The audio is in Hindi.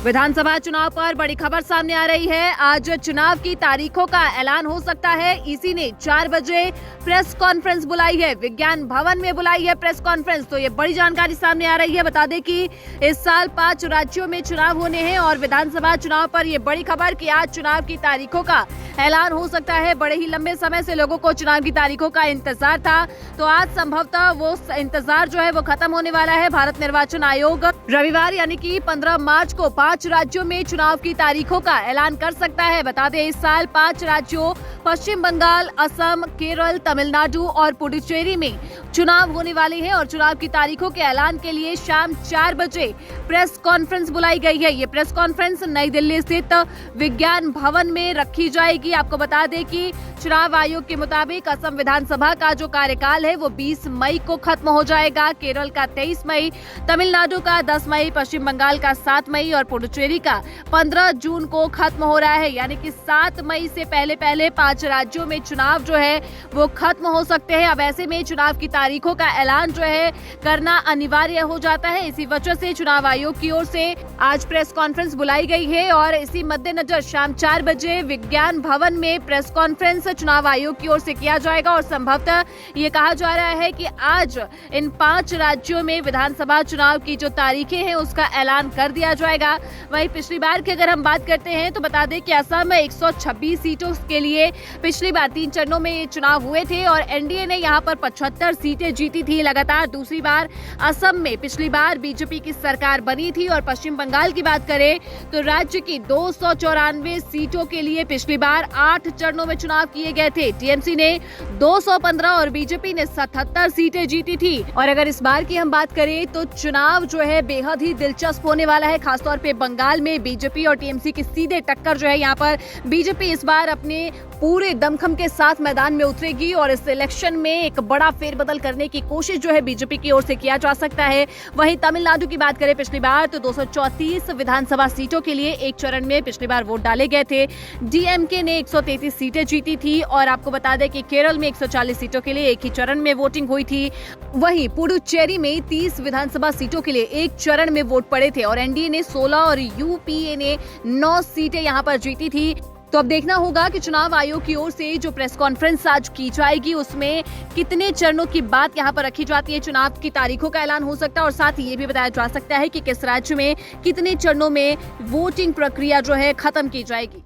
विधानसभा चुनाव पर बड़ी खबर सामने आ रही है। आज चुनाव की तारीखों का ऐलान हो सकता है। इसी ने 4 बजे प्रेस कॉन्फ्रेंस बुलाई है, विज्ञान भवन में बुलाई है प्रेस कॉन्फ्रेंस। तो ये बड़ी जानकारी सामने आ रही है। बता दें कि इस साल 5 राज्यों में चुनाव होने हैं और विधानसभा चुनाव पर ये बड़ी खबर कि आज चुनाव की तारीखों का ऐलान हो सकता है। बड़े ही लंबे समय से लोगों को चुनाव की तारीखों का इंतजार था, तो आज संभवतः वो इंतजार जो है वो खत्म होने वाला है। भारत निर्वाचन आयोग रविवार यानी कि 15 मार्च को 5 राज्यों में चुनाव की तारीखों का ऐलान कर सकता है। बता दें इस साल 5 राज्यों पश्चिम बंगाल, असम, केरल, तमिलनाडु और पुडुचेरी में चुनाव होने वाले हैं और चुनाव की तारीखों के ऐलान के लिए शाम 4 बजे प्रेस कॉन्फ्रेंस बुलाई गई है। ये प्रेस कॉन्फ्रेंस नई दिल्ली स्थित विज्ञान भवन में रखी जाएगी। आपको बता दें कि चुनाव आयोग के मुताबिक असम विधानसभा का जो कार्यकाल है वो 20 मई को खत्म हो जाएगा, केरल का 23 मई, तमिलनाडु का 10 मई, पश्चिम बंगाल का 7 मई और पुडुचेरी का 15 जून को खत्म हो रहा है। यानी कि 7 मई से पहले 5 राज्यों में चुनाव जो है वो खत्म हो सकते हैं। अब ऐसे में चुनाव की तारीखों का ऐलान जो है करना अनिवार्य हो जाता है। इसी वजह से चुनाव आयोग की ओर से आज प्रेस कॉन्फ्रेंस बुलाई गई है और इसी मद्देनजर शाम 4 बजे विज्ञान भवन में प्रेस कॉन्फ्रेंस चुनाव आयोग की ओर से किया जाएगा और संभवतः ये कहा जा रहा है कि आज इन 5 राज्यों में विधानसभा चुनाव की जो तारीखें हैं उसका ऐलान कर दिया जाएगा। वहीं पिछली बार की अगर हम बात करते हैं तो बता दें कि असम में 126 सीटों के लिए पिछली बार 3 चरणों में ये चुनाव हुए थे और एनडीए ने यहां पर 75 सीटें जीती थी लगातार। दूसरी बार असम में पिछली बार बीजेपी की सरकार बनी थी और पश्चिम बंगाल की बात करें तो राज्य की 294 सीटों के लिए पिछली बार 8 चरणों में चुनाव किए गए थे। टीएमसी ने 215 और बीजेपी ने 77 सीटें जीती थी। और अगर इस बार की हम बात करें तो चुनाव जो है बेहद ही दिलचस्प होने वाला है। खासतौर पे बंगाल में बीजेपी और टीएमसी की सीधे टक्कर जो है, यहाँ पर बीजेपी इस बार अपने पूरे दमखम के साथ मैदान में उतरेगी और इस इलेक्शन में एक बड़ा फेरबदल करने की कोशिश जो है बीजेपी की ओर से किया जा सकता है। वहीं तमिलनाडु की बात करें पिछली बार तो 234 विधानसभा सीटों के लिए एक चरण में पिछली बार वोट डाले गए थे। डीएमके ने 133 सीटें जीती थी और आपको बता दें कि केरल में 140 सीटों के लिए एक ही चरण में वोटिंग हुई थी। वहीं पुडुचेरी में 30 विधानसभा सीटों के लिए एक चरण में वोट पड़े थे और एनडीए ने 16 और यूपीए ने 9 सीटें यहां पर जीती थी। तो अब देखना होगा कि चुनाव आयोग की ओर से जो प्रेस कॉन्फ्रेंस आज की जाएगी उसमें कितने चरणों की बात यहां पर रखी जाती है। चुनाव की तारीखों का ऐलान हो सकता है और साथ ही ये भी बताया जा सकता है कि किस राज्य में कितने चरणों में वोटिंग प्रक्रिया जो है खत्म की जाएगी।